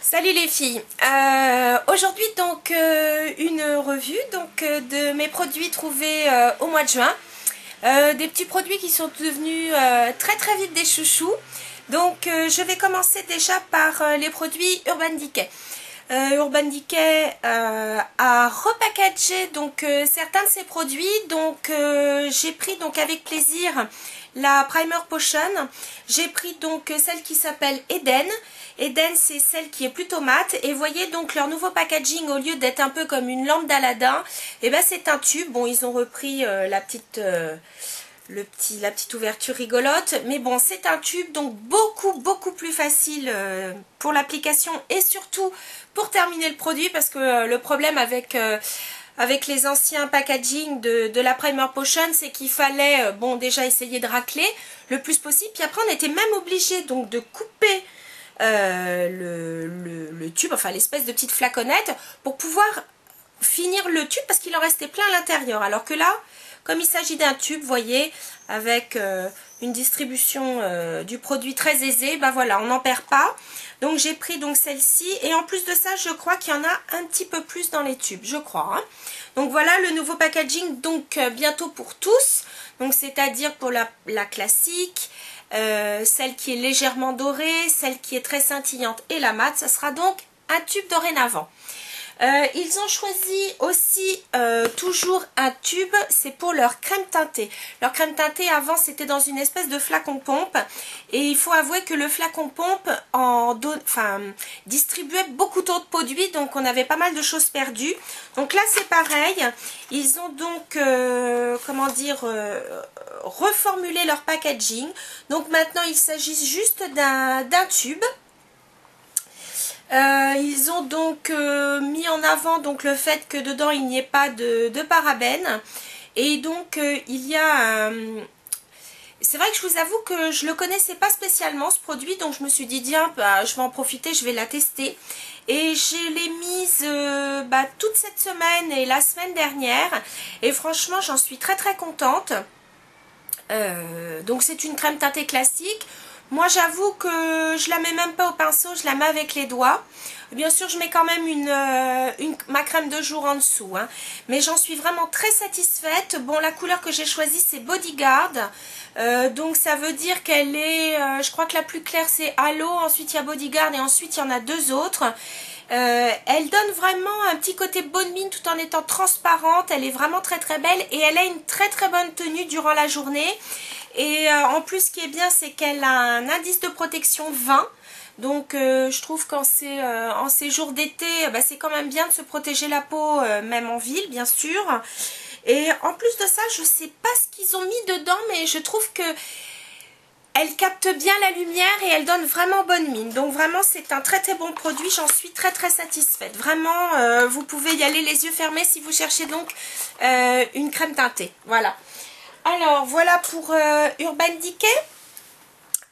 Salut les filles, aujourd'hui donc une revue de mes produits trouvés au mois de juin, des petits produits qui sont devenus très vite des chouchous. Donc je vais commencer déjà par les produits Urban Decay. Urban Decay a repackagé donc certains de ses produits, donc j'ai pris donc avec plaisir la Primer Potion. J'ai pris donc celle qui s'appelle Eden. Eden, c'est celle qui est plutôt mate, et voyez donc leur nouveau packaging, au lieu d'être un peu comme une lampe d'Aladin, et ben c'est un tube. Bon, ils ont repris la petite ouverture rigolote, mais bon, c'est un tube, donc beaucoup plus facile pour l'application et surtout pour terminer le produit, parce que le problème avec les anciens packaging de la Primer Potion, c'est qu'il fallait bon, déjà essayer de racler le plus possible, puis après on était même obligé donc de couper le tube, enfin l'espèce de petite flaconnette, pour pouvoir finir le tube, parce qu'il en restait plein à l'intérieur. Alors que là, comme il s'agit d'un tube, vous voyez, avec une distribution du produit très aisée, ben voilà, on n'en perd pas. Donc j'ai pris donc celle-ci, et en plus de ça, je crois qu'il y en a un petit peu plus dans les tubes, je crois, hein. Donc voilà le nouveau packaging, donc bientôt pour tous, donc c'est-à-dire pour la classique, celle qui est légèrement dorée, celle qui est très scintillante et la mate. Ça sera donc un tube dorénavant. Ils ont choisi aussi toujours un tube, c'est pour leur crème teintée. Leur crème teintée avant c'était dans une espèce de flacon pompe, et il faut avouer que le flacon pompe distribuait beaucoup d'autres produits, donc on avait pas mal de choses perdues. Donc là c'est pareil, ils ont donc reformulé leur packaging. Donc maintenant il s'agit juste d'un tube. Ils ont donc mis en avant donc le fait que dedans il n'y ait pas de parabènes, et donc il y a c'est vrai que je vous avoue que je le connaissais pas spécialement ce produit, donc je me suis dit tiens, bah, je vais en profiter, je vais la tester, et je l'ai mise toute cette semaine et la semaine dernière, et franchement j'en suis très contente. Donc c'est une crème teintée classique. Moi j'avoue que je la mets même pas au pinceau, je la mets avec les doigts. Bien sûr je mets quand même ma crème de jour en dessous, hein. Mais j'en suis vraiment très satisfaite. Bon, la couleur que j'ai choisie c'est Bodyguard, donc ça veut dire qu'elle est, je crois que la plus claire c'est Halo, ensuite il y a Bodyguard et ensuite il y en a deux autres. Elle donne vraiment un petit côté bonne mine tout en étant transparente. Elle est vraiment très belle, et elle a une très bonne tenue durant la journée. Et en plus ce qui est bien c'est qu'elle a un indice de protection 20. Donc je trouve qu'en ces jours d'été, c'est quand même bien de se protéger la peau, même en ville bien sûr. Et en plus de ça, je sais pas ce qu'ils ont mis dedans, mais je trouve que elle capte bien la lumière et elle donne vraiment bonne mine. Donc vraiment c'est un très bon produit, j'en suis très satisfaite. Vraiment, vous pouvez y aller les yeux fermés si vous cherchez donc une crème teintée. Voilà. Alors voilà pour Urban Decay.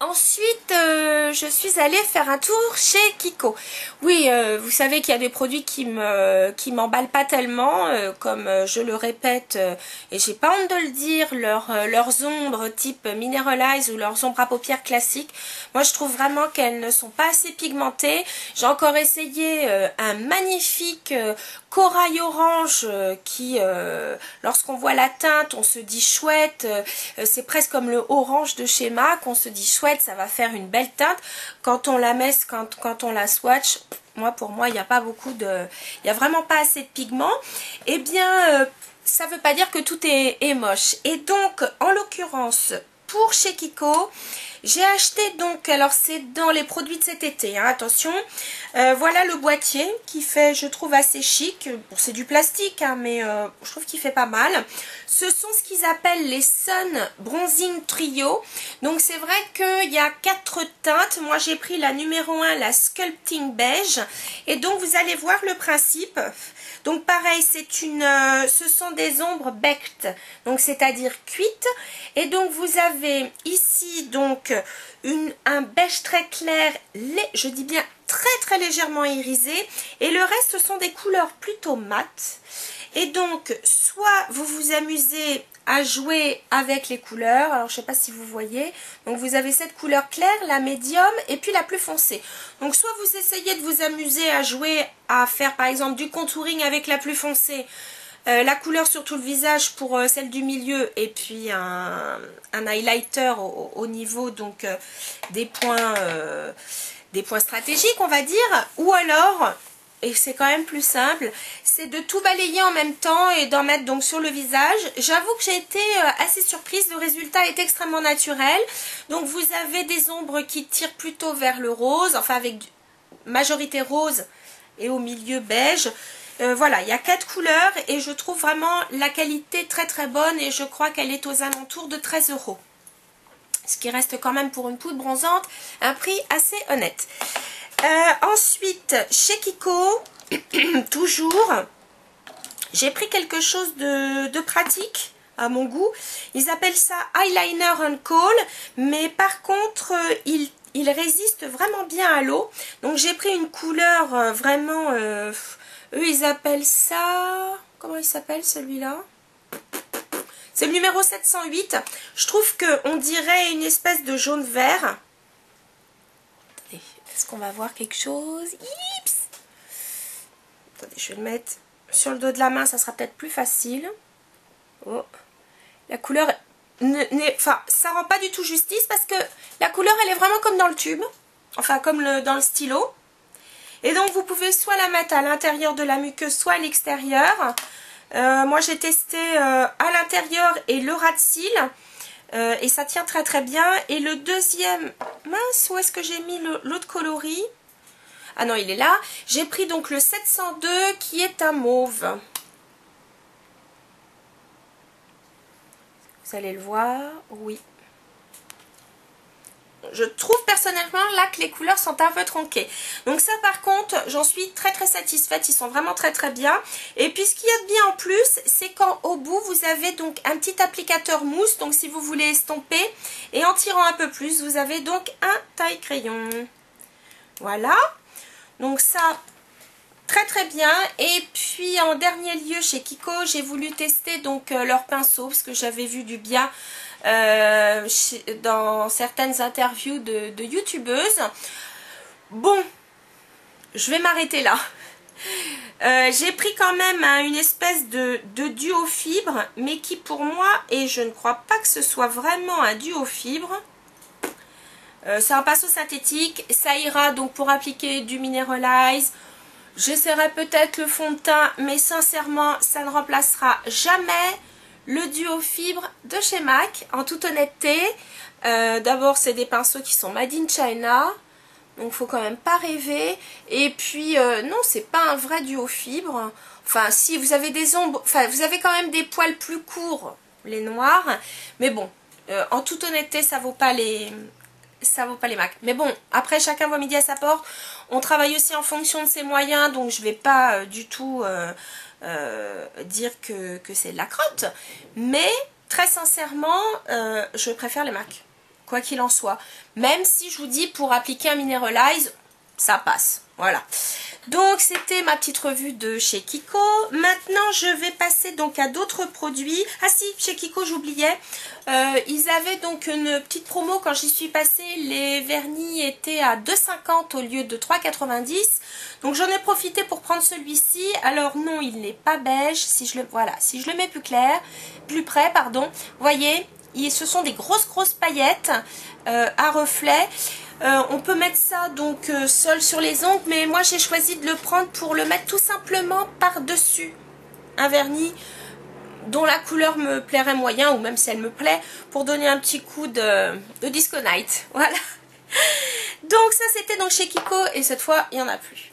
Ensuite, je suis allée faire un tour chez Kiko. Oui, vous savez qu'il y a des produits qui m'emballent pas tellement, comme je le répète, et j'ai pas honte de le dire, leurs ombres type Mineralize ou leurs ombres à paupières classiques. Moi, je trouve vraiment qu'elles ne sont pas assez pigmentées. J'ai encore essayé un magnifique corail orange qui, lorsqu'on voit la teinte, on se dit chouette. C'est presque comme le orange de chez MAC, on se dit chouette, ça va faire une belle teinte. Quand on la met, quand on la swatch, pour moi, il n'y a pas il n'y a vraiment pas assez de pigment. Eh bien, ça ne veut pas dire que tout est moche. Et donc, en l'occurrence, pour chez Kiko, j'ai acheté donc, alors c'est dans les produits de cet été, hein, attention, voilà le boîtier qui fait, je trouve, assez chic. Bon, c'est du plastique, hein, mais je trouve qu'il fait pas mal. Ce sont ce qu'ils appellent les Sun Bronzing Trio. Donc c'est vrai qu'il y a 4 teintes. Moi j'ai pris la numéro 1, la Sculpting Beige. Et donc vous allez voir le principe. Donc pareil, ce sont des ombres baked, donc c'est-à-dire cuites. Et donc vous avez ici donc un beige très clair, je dis bien très légèrement irisé. Et le reste, ce sont des couleurs plutôt mates. Et donc, soit vous vous amusez à jouer avec les couleurs. Alors je sais pas si vous voyez, donc vous avez cette couleur claire, la médium et puis la plus foncée. Donc soit vous essayez de vous amuser à jouer, à faire par exemple du contouring avec la plus foncée, la couleur sur tout le visage pour celle du milieu, et puis un highlighter au niveau donc des points stratégiques, on va dire, ou alors, et c'est quand même plus simple, c'est de tout balayer en même temps et d'en mettre donc sur le visage. J'avoue que j'ai été assez surprise, le résultat est extrêmement naturel. Donc vous avez des ombres qui tirent plutôt vers le rose, enfin avec majorité rose et au milieu beige. Voilà, il y a 4 couleurs et je trouve vraiment la qualité très très bonne et je crois qu'elle est aux alentours de 13 €. Ce qui reste quand même pour une poudre bronzante un prix assez honnête. Ensuite, chez Kiko, toujours, j'ai pris quelque chose de pratique à mon goût. Ils appellent ça Eyeliner on Kohl, mais par contre, il résiste vraiment bien à l'eau. Donc j'ai pris une couleur vraiment, eux ils appellent ça, comment il s'appelle celui-là? C'est le numéro 708. Je trouve qu'on dirait une espèce de jaune vert. Est-ce qu'on va voir quelque chose? Ips. Attendez, je vais le mettre sur le dos de la main, ça sera peut-être plus facile. Oh. La couleur, enfin, ça rend pas du tout justice parce que la couleur, elle est vraiment comme dans le tube. Enfin, comme dans le stylo. Et donc, vous pouvez soit la mettre à l'intérieur de la muqueuse, soit à l'extérieur. Moi, j'ai testé à l'intérieur et le ras de cils. Et ça tient très très bien. Et le deuxième, mince, où est-ce que j'ai mis l'autre coloris? Ah non, il est là. J'ai pris donc le 702 qui est un mauve. Vous allez le voir, oui. Je trouve personnellement là que les couleurs sont un peu tronquées. Donc ça par contre, j'en suis très très satisfaite. Ils sont vraiment très très bien. Et puis ce qu'il y a de bien en plus, c'est qu'au bout vous avez donc un petit applicateur mousse. Donc si vous voulez estomper, et en tirant un peu plus, vous avez donc un taille-crayon. Voilà. Donc ça, très très bien. Et puis en dernier lieu chez Kiko, j'ai voulu tester donc leur pinceau parce que j'avais vu du bien dans certaines interviews de youtubeuses. Bon, je vais m'arrêter là. J'ai pris quand même une espèce de duo fibre, mais qui pour moi, et je ne crois pas que ce soit vraiment un duo fibre, c'est un pinceau synthétique, ça ira donc pour appliquer du Mineralize. J'essaierai peut-être le fond de teint, mais sincèrement, ça ne remplacera jamais le duo fibre de chez MAC, en toute honnêteté. D'abord, c'est des pinceaux qui sont made in China, donc faut quand même pas rêver. Et puis, non, c'est pas un vrai duo fibre. Enfin, si, vous avez des ombres, enfin, vous avez quand même des poils plus courts, les noirs. Mais bon, en toute honnêteté, ça vaut pas les MAC. Mais bon, après, chacun voit midi à sa porte. On travaille aussi en fonction de ses moyens, donc je vais pas du tout dire que c'est de la crotte. Mais, très sincèrement, je préfère les MAC. Quoi qu'il en soit. Même si je vous dis, pour appliquer un Mineralize, ça passe. Voilà. Donc, c'était ma petite revue de chez Kiko. Maintenant, je vais passer donc à d'autres produits. Ah si, chez Kiko, j'oubliais. Ils avaient donc une petite promo quand j'y suis passée. Les vernis étaient à 2,50 au lieu de 3,90. Donc, j'en ai profité pour prendre celui-ci. Alors, non, il n'est pas beige. Si je le mets plus près, pardon. Voyez, ce sont des grosses paillettes à reflets. On peut mettre ça donc seul sur les ongles, mais moi j'ai choisi de le prendre pour le mettre tout simplement par-dessus un vernis dont la couleur me plairait moyen, ou même si elle me plaît, pour donner un petit coup de Disco Night. Voilà. Donc ça c'était donc chez Kiko, et cette fois il n'y en a plus.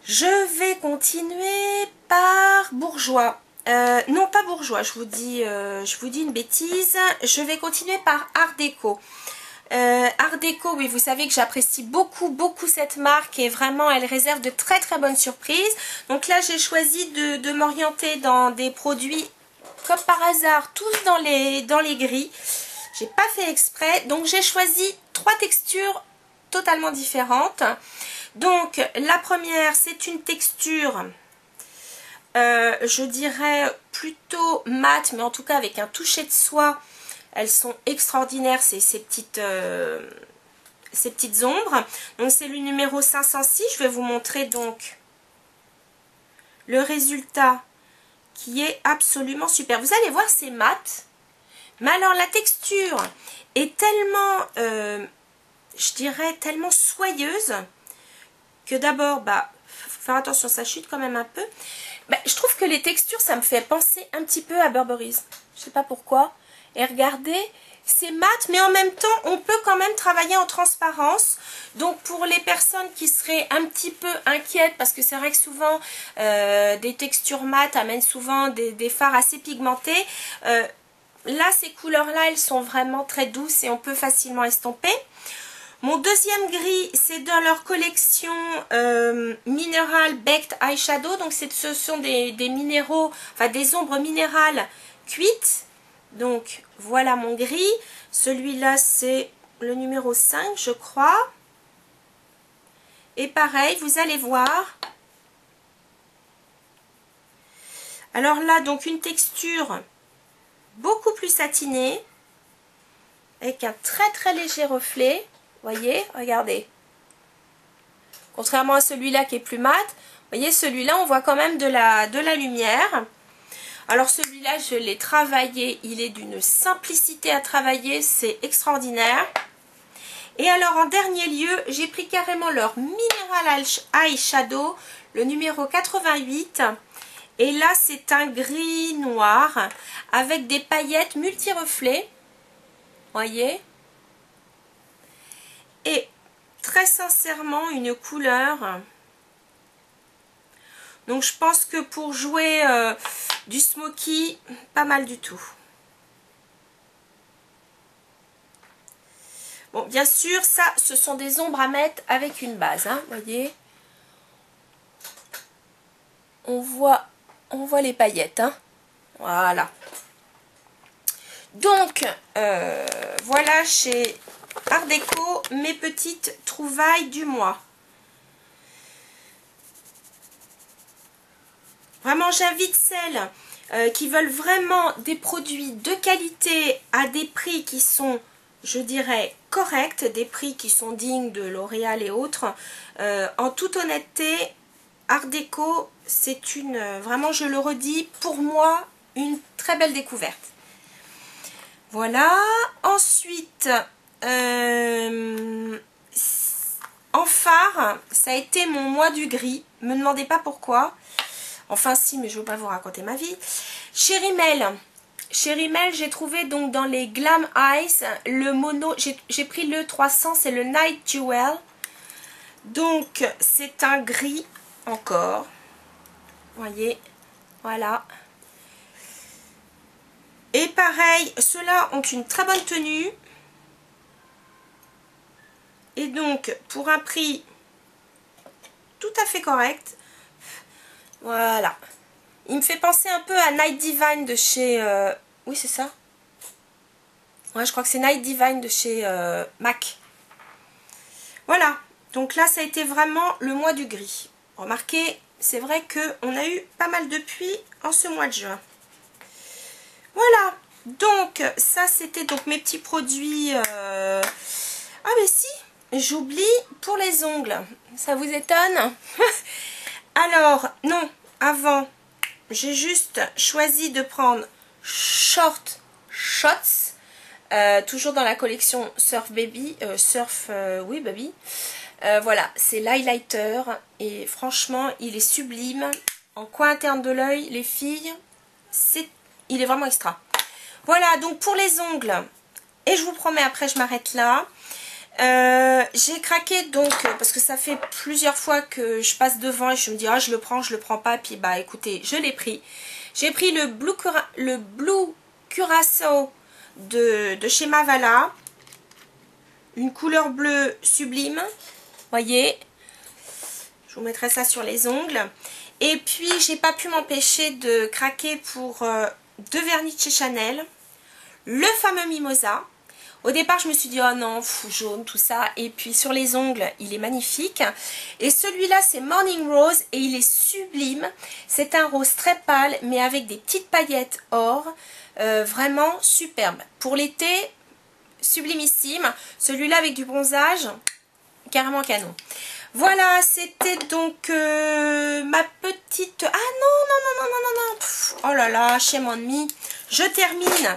Je vais continuer par Bourjois. Non, pas Bourjois, je vous dis une bêtise. Je vais continuer par Art Déco. Art Déco, oui, vous savez que j'apprécie beaucoup cette marque, et vraiment elle réserve de très bonnes surprises. Donc là j'ai choisi de m'orienter dans des produits comme par hasard, tous dans les gris. J'ai pas fait exprès, donc j'ai choisi 3 textures totalement différentes. Donc la première, c'est une texture je dirais plutôt mat, mais en tout cas avec un toucher de soie. Elles sont extraordinaires, ces petites ombres. Donc c'est le numéro 506. Je vais vous montrer donc le résultat qui est absolument super. Vous allez voir, c'est mat. Mais alors la texture est tellement, je dirais, tellement soyeuse que d'abord, faut faire attention, ça chute quand même un peu. Je trouve que les textures, ça me fait penser un petit peu à Burberry's. Je sais pas pourquoi. Et regardez, c'est mat, mais en même temps, on peut quand même travailler en transparence. Donc, pour les personnes qui seraient un petit peu inquiètes, parce que c'est vrai que souvent, des textures mat amènent souvent des fards assez pigmentés. Là, ces couleurs-là, elles sont vraiment très douces et on peut facilement estomper. Mon deuxième gris, c'est dans leur collection Mineral Baked Eyeshadow. Donc, ce sont des minéraux, enfin des ombres minérales cuites. Donc, voilà mon gris. Celui-là, c'est le numéro 5, je crois. Et pareil, vous allez voir. Alors là, donc une texture beaucoup plus satinée. Avec un très très léger reflet. Voyez, regardez. Contrairement à celui-là qui est plus mat, voyez, celui-là, on voit quand même de la lumière. Alors celui-là, je l'ai travaillé, il est d'une simplicité à travailler, c'est extraordinaire. Et alors en dernier lieu, j'ai pris carrément leur Mineral Eyeshadow, le numéro 88. Et là, c'est un gris noir avec des paillettes multi-reflets. Voyez. Et très sincèrement, une couleur. Donc je pense que pour jouer du smoky, pas mal du tout. Bon, bien sûr, ça, ce sont des ombres à mettre avec une base, hein, voyez. On voit les paillettes, hein. Voilà. Donc, voilà chez Art Déco mes petites trouvailles du mois. Vraiment, j'invite celles qui veulent vraiment des produits de qualité à des prix qui sont, je dirais, corrects, des prix qui sont dignes de L'Oréal et autres. En toute honnêteté, Art Déco, c'est vraiment, je le redis, pour moi, une très belle découverte. Voilà. Ensuite, en phare, ça a été mon mois du gris. Me demandez pas pourquoi. Enfin si, mais je ne veux pas vous raconter ma vie. Chez Rimmel, j'ai trouvé donc dans les Glam Eyes le mono. J'ai pris le 300, c'est le Night Jewel. Donc c'est un gris encore. Voyez, voilà. Et pareil, ceux-là ont une très bonne tenue. Et donc, pour un prix tout à fait correct. Voilà. Il me fait penser un peu à Night Divine de chez... Oui, c'est ça. Ouais, je crois que c'est Night Divine de chez MAC. Voilà. Donc là, ça a été vraiment le mois du gris. Remarquez, c'est vrai qu'on a eu pas mal de pluie en ce mois de juin. Voilà. Donc, ça, c'était donc mes petits produits... Ah, mais si, j'oublie pour les ongles. Ça vous étonne? Alors, non, avant, j'ai juste choisi de prendre Short Shots, toujours dans la collection Surf Baby, oui Baby. Voilà, c'est l'highlighter et franchement, il est sublime. En coin interne de l'œil, les filles, il est vraiment extra. Voilà, donc pour les ongles, et je vous promets, après je m'arrête là. J'ai craqué donc parce que ça fait plusieurs fois que je passe devant et je me dis ah je le prends pas, puis bah écoutez je l'ai pris. J'ai pris le Blue Curaçao de chez Mavala, une couleur bleue sublime, voyez, je vous mettrai ça sur les ongles. Et puis j'ai pas pu m'empêcher de craquer pour deux vernis de chez Chanel, le fameux Mimosa. Au départ, je me suis dit, oh non, jaune, tout ça. Et puis sur les ongles, il est magnifique. Et celui-là, c'est Morning Rose et il est sublime. C'est un rose très pâle, mais avec des petites paillettes or. Vraiment superbe. Pour l'été, sublimissime. Celui-là avec du bronzage, carrément canon. Voilà, c'était donc ma petite... Ah non, non, non, non, non, non, non. Pff, oh là là, shame on me. Je termine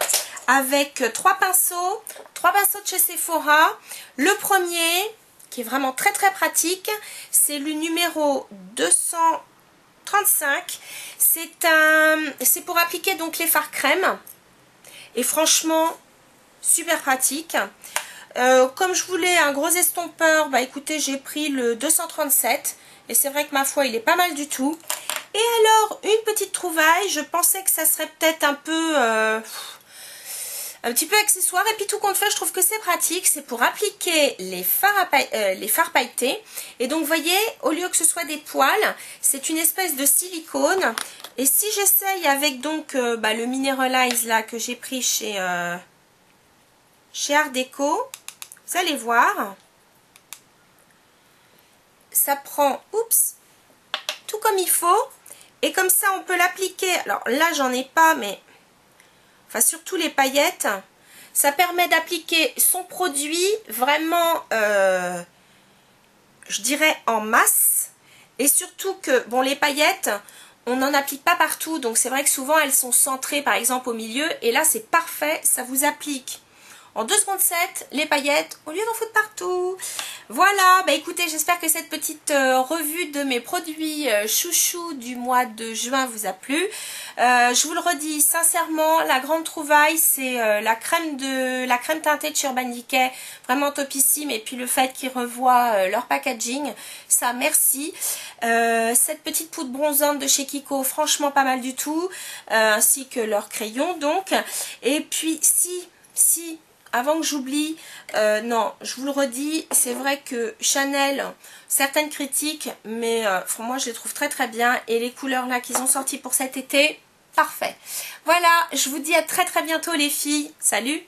avec trois pinceaux de chez Sephora. Le premier, qui est vraiment très très pratique, c'est le numéro 235. C'est pour appliquer donc les fards crème. Et franchement, super pratique. Comme je voulais un gros estompeur, bah écoutez, j'ai pris le 237. Et c'est vrai que ma foi, il est pas mal du tout. Et alors, une petite trouvaille. Je pensais que ça serait peut-être un peu... un petit peu accessoire, et puis tout compte fait, je trouve que c'est pratique. C'est pour appliquer les fards pailletés. Et donc, vous voyez, au lieu que ce soit des poils, c'est une espèce de silicone. Et si j'essaye avec donc le Mineralize là que j'ai pris chez Art Deco, vous allez voir, ça prend, oups, tout comme il faut. Et comme ça, on peut l'appliquer. Alors là, j'en ai pas, mais... Enfin, surtout les paillettes, ça permet d'appliquer son produit vraiment, je dirais, en masse. Et surtout que, bon, les paillettes, on n'en applique pas partout. Donc, c'est vrai que souvent, elles sont centrées, par exemple, au milieu. Et là, c'est parfait, ça vous applique en 2 secondes 7 les paillettes au lieu d'en foutre partout. Voilà, bah écoutez, j'espère que cette petite revue de mes produits chouchous du mois de juin vous a plu. Je vous le redis sincèrement, la grande trouvaille, c'est la crème teintée de chez Urban Decay, vraiment topissime. Et puis le fait qu'ils revoient leur packaging, ça merci. Cette petite poudre bronzante de chez Kiko, franchement pas mal du tout, ainsi que leur crayon donc. Et puis si avant que j'oublie, non, je vous le redis, c'est vrai que Chanel, certaines critiques, mais moi je les trouve très très bien. Et les couleurs là qu'ils ont sorties pour cet été, parfait. Voilà, je vous dis à très très bientôt les filles. Salut!